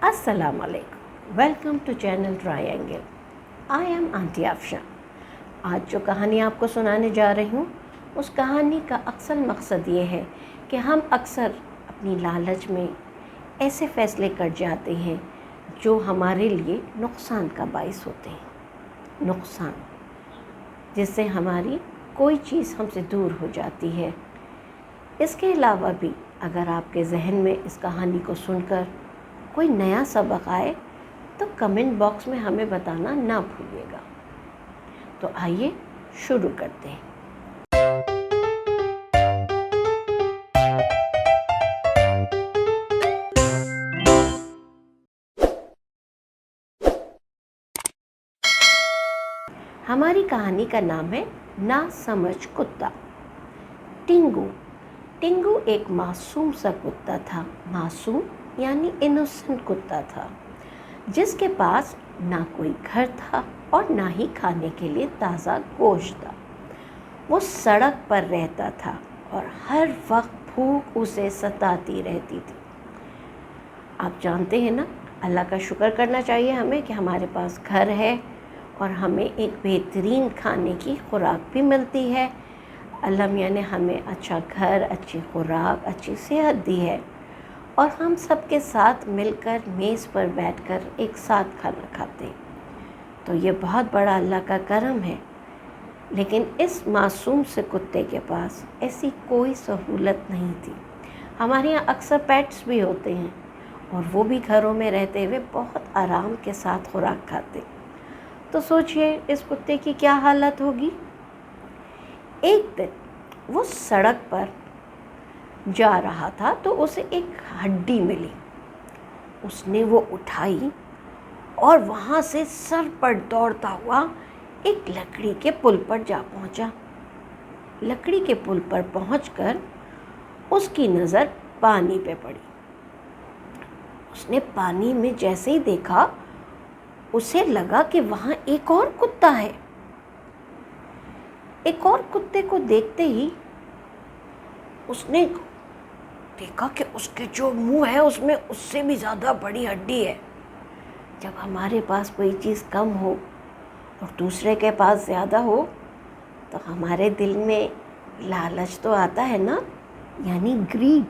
अस्सलाम वालेकुम, welcome to channel triangle. I am aunty Afsha. आज जो कहानी आपको सुनाने जा रही हूँ उस कहानी का अक्सर मकसद ये है कि हम अक्सर अपनी लालच में ऐसे फ़ैसले कर जाते हैं जो हमारे लिए नुकसान का बाइस होते हैं। नुकसान जिससे हमारी कोई चीज़ हमसे दूर हो जाती है। इसके अलावा भी अगर आपके जहन में इस कहानी को सुनकर कोई नया सबक आए तो कमेंट बॉक्स में हमें बताना ना भूलिएगा। तो आइए शुरू करते हैं। हमारी कहानी का नाम है ना समझ कुत्ता। टिंगू एक मासूम सा कुत्ता था। मासूम यानी इनोसेंट कुत्ता था, जिसके पास ना कोई घर था और ना ही खाने के लिए ताज़ा गोश्त था। वो सड़क पर रहता था और हर वक्त भूख उसे सताती रहती थी। आप जानते हैं ना, अल्लाह का शुक्र करना चाहिए हमें कि हमारे पास घर है और हमें एक बेहतरीन खाने की खुराक भी मिलती है। अल्लाह मियाँ ने हमें अच्छा घर, अच्छी खुराक, अच्छी सेहत दी है और हम सबके साथ मिलकर मेज़ पर बैठकर एक साथ खाना खाते हैं। तो ये बहुत बड़ा अल्लाह का करम है। लेकिन इस मासूम से कुत्ते के पास ऐसी कोई सहूलत नहीं थी। हमारे यहाँ अक्सर पेट्स भी होते हैं और वो भी घरों में रहते हुए बहुत आराम के साथ खुराक खाते। तो सोचिए इस कुत्ते की क्या हालत होगी। एक दिन वो सड़क पर जा रहा था तो उसे एक हड्डी मिली। उसने वो उठाई और वहाँ से सर पर दौड़ता हुआ एक लकड़ी के पुल पर जा पहुँचा। लकड़ी के पुल पर पहुँचकर उसकी नज़र पानी पे पड़ी। उसने पानी में जैसे ही देखा उसे लगा कि वहाँ एक और कुत्ता है। एक और कुत्ते को देखते ही उसने देखा कि उसके जो मुंह है उसमें उससे भी ज़्यादा बड़ी हड्डी है। जब हमारे पास कोई चीज़ कम हो और दूसरे के पास ज़्यादा हो तो हमारे दिल में लालच तो आता है ना, यानी ग्रीड।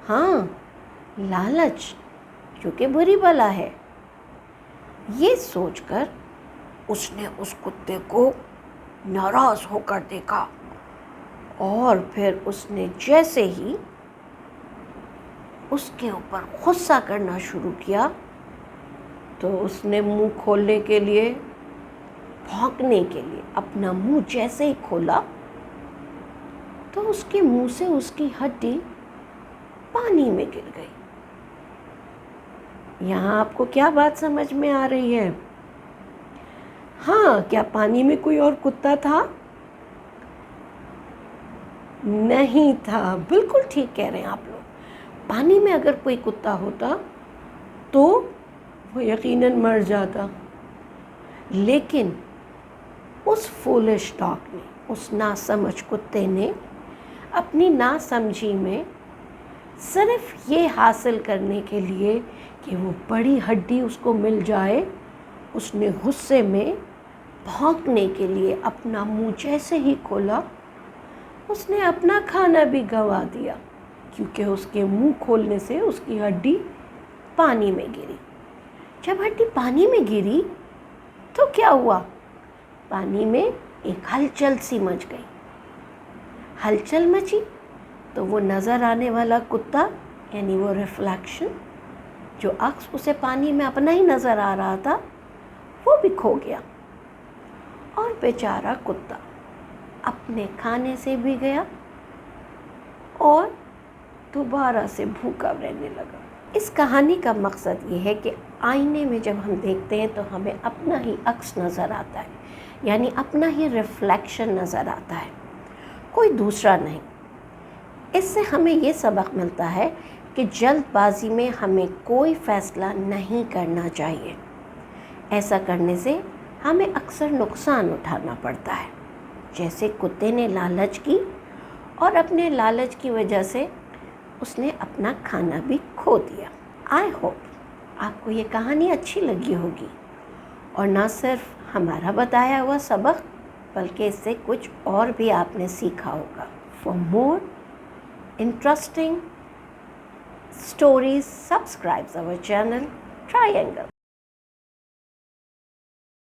हाँ, लालच, जो कि बुरी बला है। ये सोचकर उसने उस कुत्ते को नाराज़ होकर देखा और फिर उसने जैसे ही उसके ऊपर गुस्सा करना शुरू किया तो उसने मुंह खोलने के लिए, भौंकने के लिए अपना मुंह जैसे ही खोला तो उसके मुंह से उसकी हड्डी पानी में गिर गई। यहाँ आपको क्या बात समझ में आ रही है? हाँ, क्या पानी में कोई और कुत्ता था? नहीं था। बिल्कुल ठीक कह रहे हैं आप लोग। पानी में अगर कोई कुत्ता होता तो वो यकीनन मर जाता। लेकिन उस फूलिश डॉग ने, उस नासमझ कुत्ते ने अपनी नासमझी में सिर्फ ये हासिल करने के लिए कि वो बड़ी हड्डी उसको मिल जाए, उसने गुस्से में भौंकने के लिए अपना मुंह जैसे ही खोला उसने अपना खाना भी गंवा दिया, क्योंकि उसके मुंह खोलने से उसकी हड्डी पानी में गिरी। जब हड्डी पानी में गिरी तो क्या हुआ? पानी में एक हलचल सी मच गई। हलचल मची तो वो नज़र आने वाला कुत्ता, यानी वो रिफ्लेक्शन, जो अक्स उसे पानी में अपना ही नज़र आ रहा था, वो भी खो गया और बेचारा कुत्ता अपने खाने से भी गया और दोबारा से भूखा रहने लगा। इस कहानी का मकसद ये है कि आईने में जब हम देखते हैं तो हमें अपना ही अक्स नज़र आता है, यानी अपना ही रिफ्लेक्शन नज़र आता है, कोई दूसरा नहीं। इससे हमें ये सबक मिलता है कि जल्दबाजी में हमें कोई फ़ैसला नहीं करना चाहिए। ऐसा करने से हमें अक्सर नुकसान उठाना पड़ता है। जैसे कुत्ते ने लालच की और अपने लालच की वजह से उसने अपना खाना भी खो दिया। आई होप آپ کو یہ کہانی اچھی لگی ہوگی اور نہ صرف ہمارا بتایا ہوا سبق بلکہ اس سے کچھ اور بھی آپ نے سیکھا ہوگا. For more interesting stories, subscribe our channel Triangle.